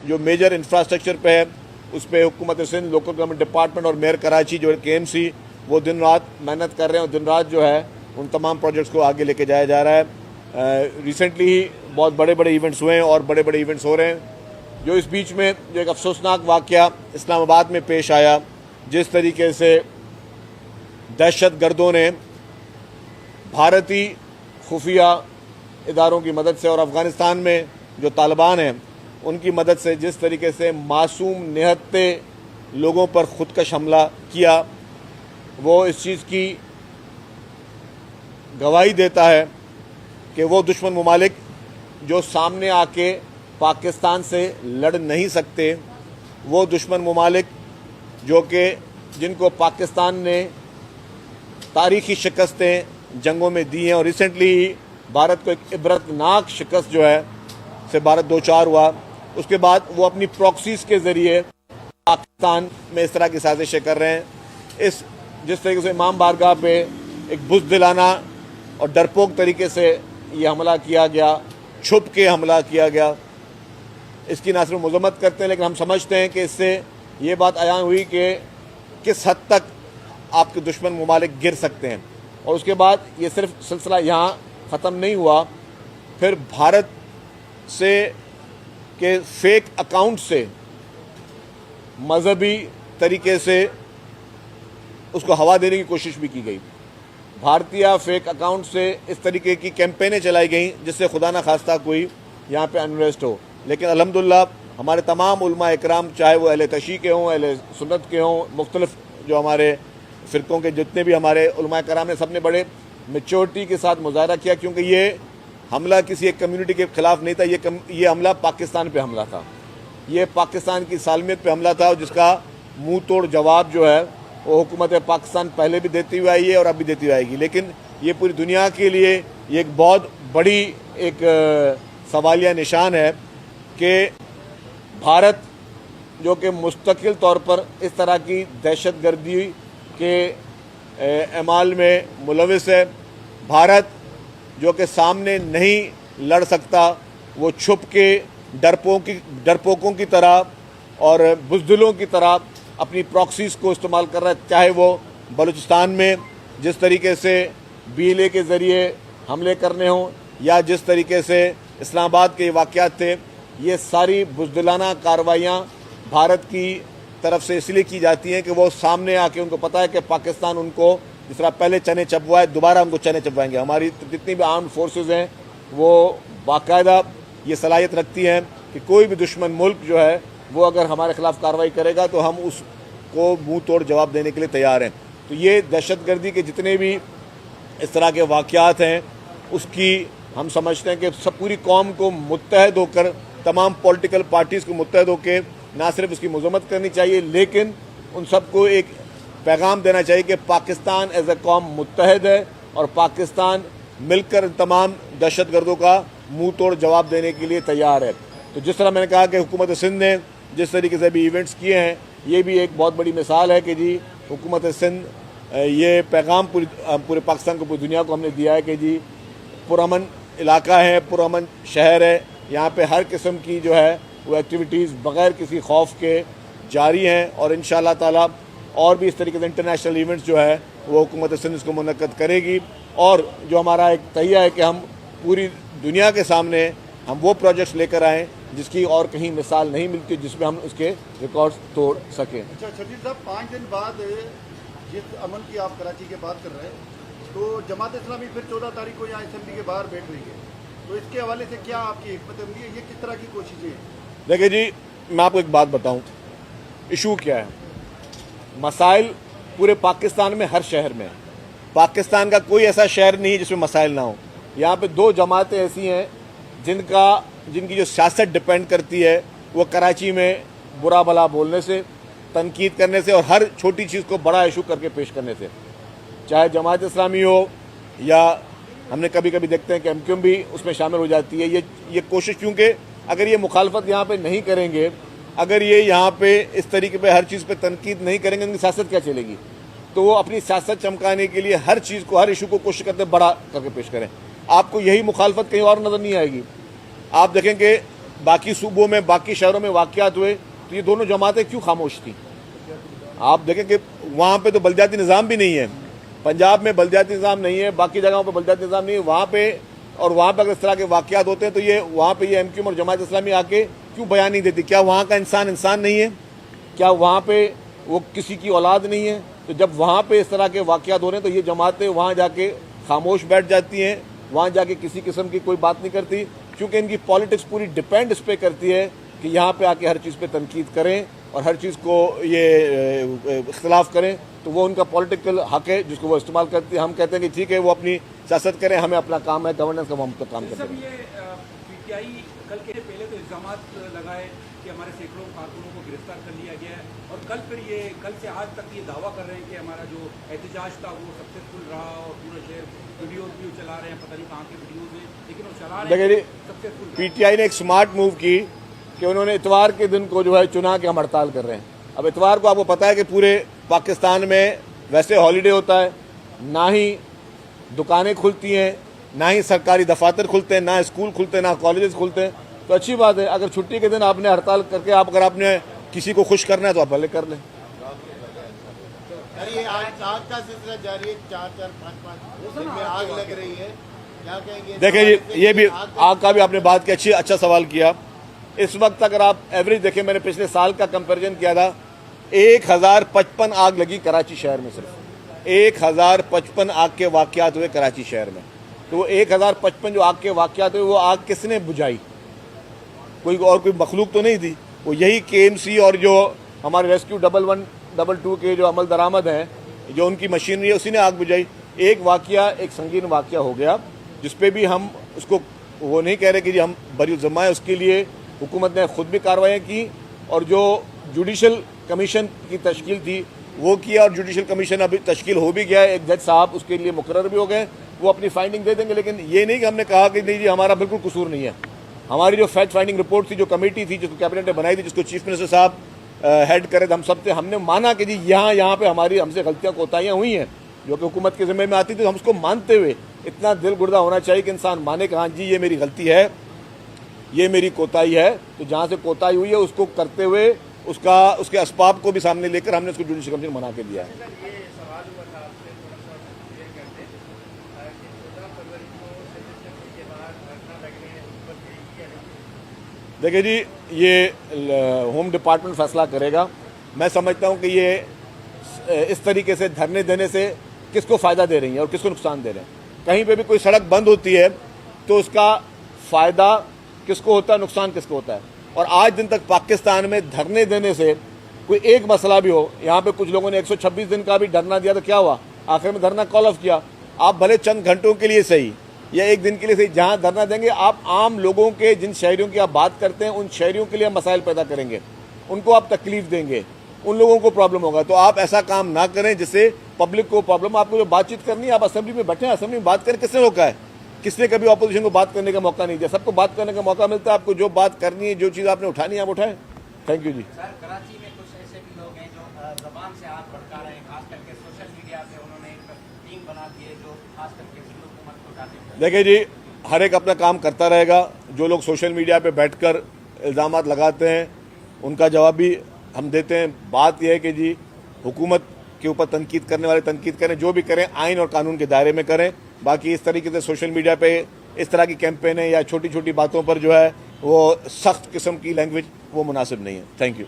जो major infrastructure पे है उस पर हुकूमत सिंध, लोकल गवर्नमेंट डिपार्टमेंट और मेयर कराची जो KMC वो दिन रात मेहनत कर रहे हैं और दिन रात जो है उन तमाम प्रोजेक्ट्स को आगे लेके जाया जा रहा है। रिसेंटली ही बहुत बड़े बड़े इवेंट्स हुए हैं और बड़े बड़े इवेंट्स हो रहे हैं। जो इस बीच में जो एक अफसोसनाक वाक़या इस्लामाबाद में पेश आया, जिस तरीके से दहशत गर्दों ने भारतीय खुफिया इदारों की मदद से और अफ़गानिस्तान में जो तालिबान हैं उनकी मदद से जिस तरीके से मासूम निहत्ते लोगों पर खुदकश हमला किया, वो इस चीज़ की गवाही देता है कि वो दुश्मन ममालिक जो सामने आके पाकिस्तान से लड़ नहीं सकते, वो दुश्मन ममालिक जो कि जिनको पाकिस्तान ने तारीख़ी शिकस्तें जंगों में दी हैं और रिसेंटली ही भारत को एक इबरतनाक शिकस्त जो है से भारत दो चार हुआ, उसके बाद वो अपनी प्रॉक्सीज के ज़रिए पाकिस्तान में इस तरह की साजिशें कर रहे हैं। जिस तरीके से इमाम बारगाह पे एक बुज़दिलाना और डरपोक तरीके से ये हमला किया गया, छुप के हमला किया गया, इसकी ना सिर्फ मज़म्मत करते हैं लेकिन हम समझते हैं कि इससे ये बात अयान हुई कि किस हद तक आपके दुश्मन ममालिक गिर सकते हैं। और उसके बाद ये सिर्फ सिलसिला यहाँ ख़त्म नहीं हुआ, फिर भारत से के फेक अकाउंट से मजहबी तरीके से उसको हवा देने की कोशिश भी की गई। भारतीय फेक अकाउंट से इस तरीके की कैंपेनें चलाई गई जिससे खुदा न खास्ता कोई यहाँ पे अनरेस्ट हो। लेकिन अल्हम्दुलिल्लाह हमारे तमाम उलमा इकराम, चाहे वो अहले तशी के हों, अहले सुन्नत के हों, मुख्तलिफ जो हमारे फ़िरक़ों के जितने भी हमारे उलमा इकराम ने, सब ने बड़े मेच्योरिटी के साथ मुजाहरा किया, क्योंकि ये हमला किसी एक कम्युनिटी के ख़िलाफ़ नहीं था। ये हमला पाकिस्तान पे हमला था, ये पाकिस्तान की सालमियत पे हमला था, और जिसका मुंह तोड़ जवाब जो है वो हुकूमत पाकिस्तान पहले भी देती हुई आई है और अब भी देती हुई आएगी। लेकिन ये पूरी दुनिया के लिए ये एक बहुत बड़ी एक सवालिया निशान है कि भारत जो कि मुस्तकिल तौर पर इस तरह की दहशत गर्दी के अमाल में मुलविस है, भारत जो कि सामने नहीं लड़ सकता, वो छुप के डरपोकों की तरह और बुज़दिलों की तरह अपनी प्रॉक्सीज को इस्तेमाल कर रहा है। चाहे वो बलूचिस्तान में जिस तरीके से BLA के ज़रिए हमले करने हों या जिस तरीके से इस्लामाबाद के वाक़यात थे, ये सारी बुज़दिलाना कार्रवाइयाँ भारत की तरफ से इसलिए की जाती हैं कि वो सामने आके उनको पता है कि पाकिस्तान उनको जिस तरह पहले चने चबवाए दोबारा उनको चने चबवाएंगे। हमारी जितनी भी आर्म्ड फोर्सेस हैं वो बाकायदा ये सलाहियत रखती हैं कि कोई भी दुश्मन मुल्क जो है वो अगर हमारे ख़िलाफ़ कार्रवाई करेगा तो हम उसको मुंह तोड़ जवाब देने के लिए तैयार हैं। तो ये दहशतगर्दी के जितने भी इस तरह के वाक़यात हैं उसकी हम समझते हैं कि सब पूरी कौम को मुत्तहद होकर, तमाम पॉलिटिकल पार्टीज़ को मुत्तहद होकर ना सिर्फ उसकी मज़म्मत करनी चाहिए लेकिन उन सबको एक पैगाम देना चाहिए कि पाकिस्तान एज ए कौम मुत्तहद है और पाकिस्तान मिलकर तमाम दहशतगर्दों का मुंह तोड़ जवाब देने के लिए तैयार है। तो जिस तरह मैंने कहा कि हुकूमत सिंध ने जिस तरीके से भी इवेंट्स किए हैं, ये भी एक बहुत बड़ी मिसाल है कि जी हुकूमत सिंध ये पैगाम पूरे पाकिस्तान को, पूरी दुनिया को हमने दिया है कि जी पुरअमन इलाका है, पुरअमन शहर है, यहाँ पे हर किस्म की जो है वो एक्टिविटीज़ बग़ैर किसी खौफ के जारी हैं और इंशाअल्लाह ताला और भी इस तरीके से इंटरनेशनल इवेंट्स जो है वो हुकूमत सिंध इसको मुनक्कद करेगी। और जो हमारा एक तहिया है कि हम पूरी दुनिया के सामने हम वो प्रोजेक्ट्स लेकर आएँ जिसकी और कहीं मिसाल नहीं मिलती, जिसमें हम उसके रिकॉर्ड्स तोड़ सकें। अच्छा शर्जील साहब, 5 दिन बाद जिस अमन की आप कराची की बात कर रहे हैं, तो जमात इस्लामी फिर 14 तारीख को यहाँ असेंबली के बाहर बैठ रही है, तो इसके हवाले से क्या आपकी हिकमत अमली है? ये किस तरह की कोशिशें हैं? देखिए जी, मैं आपको एक बात बताऊँ, इशू क्या है। मसाइल पूरे पाकिस्तान में हर शहर में है। पाकिस्तान का कोई ऐसा शहर नहीं है जिसमें मसाइल ना हो। यहाँ पे 2 जमातें ऐसी हैं जिनकी जो सियासत डिपेंड करती है वो कराची में बुरा भला बोलने से, तनकीद करने से और हर छोटी चीज़ को बड़ा इशू करके पेश करने से, चाहे जमात इस्लामी हो या हमने कभी कभी देखते हैं कि MQM भी उसमें शामिल हो जाती है। ये कोशिश, क्योंकि अगर ये मुखालफत यहाँ पे नहीं करेंगे, अगर ये यहाँ पे इस तरीके पे हर चीज़ पे तनकीद नहीं करेंगे, उनकी सियासत क्या चलेगी? तो वो अपनी सियासत चमकाने के लिए हर चीज़ को, हर इशू को कोशिश करते बड़ा करके पेश करें। आपको यही मुखालफत कहीं और नज़र नहीं आएगी। आप देखें कि बाकी सूबों में, बाकी शहरों में वाक़यात हुए तो ये दोनों जमातें क्यों खामोश थी? आप देखें कि वहाँ पे तो बलदियाती निज़ाम भी नहीं है, पंजाब में बलदियाती निज़ाम नहीं है, बाकी जगहों पर बलदियाती निज़ाम नहीं है, वहाँ पे अगर इस तरह के वाक़यात होते हैं तो ये वहाँ पे ये MQM और जमात इस्लामी आके क्यों बयान नहीं देती? क्या वहाँ का इंसान नहीं है? क्या वहाँ पे वो किसी की औलाद नहीं है? तो जब वहाँ पे इस तरह के वाक़यात हो रहे हैं तो ये जमातें वहाँ जाके खामोश बैठ जाती हैं, वहाँ जाके किसी किस्म की कोई बात नहीं करती, क्योंकि इनकी पॉलिटिक्स पूरी डिपेंड इस पर करती है कि यहाँ पे आके हर चीज़ पे तनकीद करें और हर चीज़ को ये इख्तलाफ करें। तो वो उनका पॉलिटिकल हक है जिसको वो इस्तेमाल करती है। हम कहते हैं कि ठीक है, वो अपनी सियासत करें, हमें अपना काम है, गवर्नेंस का हम अपना काम करते हैं। पीटीआई कल के पहले तो इल्जामात लगाए कि हमारे सैकड़ों कारकुनों को गिरफ्तार कर लिया गया है, और कल से आज तक ये दावा कर रहे हैं कि हमारा जो एहतजाज था वो सक्सेसफुल रहा और पूरा शहर वीडियो चला रहे हैं, पता नहीं कहाँ के वीडियोज हैं, लेकिन वो चला रहे हैं सक्सेसफुल। पीटीआई ने एक स्मार्ट मूव की कि उन्होंने इतवार के दिन को जो है चुना कि हम हड़ताल कर रहे हैं। अब इतवार को आपको पता है कि पूरे पाकिस्तान में वैसे हॉलीडे होता है, ना ही दुकानें खुलती हैं, ना ही सरकारी दफातर खुलते हैं, ना स्कूल खुलते हैं, ना कॉलेजेस खुलते हैं। तो अच्छी बात है, अगर छुट्टी के दिन आपने हड़ताल करके अगर आपने किसी को खुश करना है तो आप भले कर लें। ये आग का सिलसिला जारी है, 4-4, 5-5 दिन में आग लग रही है, क्या कहेंगे? देखिए जी, ये भी आग का भी आपने बात की, अच्छा सवाल किया। इस वक्त अगर आप एवरेज देखें, मैंने पिछले साल का कंपैरिजन किया था, 1055 आग लगी कराची शहर में, सिर्फ 1055 आग के वाकयात हुए कराची शहर में। तो वो 1055 जो आग के वाकयात हुए, वो आग किसने बुझाई? कोई मखलूक तो नहीं थी, वो यही KMC और जो हमारे रेस्क्यू 1112 के जो अमल दरामद हैं, जो उनकी मशीनरी है, उसी ने आग बुझाई। एक वाकया, एक संगीन वाकया हो गया जिसपे भी हम उसको वो नहीं कह रहे कि जी हम बरी ज़िम्मा है, उसके लिए हुकूमत ने खुद भी कार्रवाई की और जो जुडिशल कमीशन की तश्कील थी वो किया, और जुडिशल कमीशन अभी तश्कील हो भी गया है, एक जज साहब उसके लिए मुकर्रर भी हो गए, वो अपनी फाइंडिंग दे देंगे। लेकिन ये नहीं कि हमने कहा कि नहीं जी हमारा बिल्कुल कसूर नहीं है। हमारी जो फैक्ट फाइंडिंग रिपोर्ट थी, जो कमेटी थी, जिसको कैबिनेट ने बनाई थी, जिसको चीफ मिनिस्टर साहब हेड करे थे, हम सब थे, हमने माना कि जी यहाँ पे हमसे गलतियाँ कोताहियाँ हुई हैं जो कि हुकूमत के ज़िम्मे में आती थी। तो हम उसको मानते हुए, इतना दिल गुर्दा होना चाहिए कि इंसान माने कि हाँ जी ये मेरी गलती है, ये मेरी कोताही है। तो जहाँ से कोताही हुई है उसको करते हुए उसके असबाब को भी सामने लेकर हमने उसको जुडिशल कमीशन बना के दिया है। देखिए जी, ये होम डिपार्टमेंट फैसला करेगा। मैं समझता हूँ कि ये इस तरीके से धरने देने से किसको फ़ायदा दे रही है और किसको नुकसान दे रहे हैं। कहीं पे भी कोई सड़क बंद होती है तो उसका फ़ायदा किसको होता है, नुकसान किसको होता है। और आज दिन तक पाकिस्तान में धरने देने से कोई एक मसला भी हो, यहाँ पे कुछ लोगों ने 126 दिन का भी धरना दिया तो क्या हुआ, आखिर में धरना कॉल ऑफ किया। आप भले चंद घंटों के लिए सही या एक दिन के लिए सही, जहाँ धरना देंगे आप आम लोगों के, जिन शहरियों की आप बात करते हैं, उन शहरियों के लिए मसाइल पैदा करेंगे, उनको आप तकलीफ देंगे, उन लोगों को प्रॉब्लम होगा। तो आप ऐसा काम ना करें जिससे पब्लिक को प्रॉब्लम। आपको जो बातचीत करनी है आप असेंबली में बैठे, असेंबली में बात करें। किसने रोका है? किसने कभी ऑपोजिशन को बात करने का मौका नहीं दिया? सबको बात करने का मौका मिलता है। आपको जो बात करनी है, जो चीज़ आपने उठानी है, आप उठाएं। Thank you ji. Sir, Karachi में कुछ ऐसे भी लोग हैं जो ज़बान से हाथ भड़का रहे हैं, खास करके सोशल मीडिया पे उन्होंने एक टीम बना दी है जो खास करके सिंध हुकूमत को उठाते हैं। देखिए जी, हर एक अपना काम करता रहेगा। जो लोग सोशल मीडिया पे बैठकर इल्ज़ामात लगाते हैं उनका जवाब भी हम देते हैं। बात यह है कि जी हुकूमत के ऊपर तनकीद करने वाले तनकीद करें, जो भी करें आइन और कानून के दायरे में करें। बाकी इस तरीके से सोशल मीडिया पे इस तरह की कैंपेनें या छोटी छोटी बातों पर जो है वो सख्त किस्म की लैंग्वेज वो मुनासिब नहीं है। Thank you.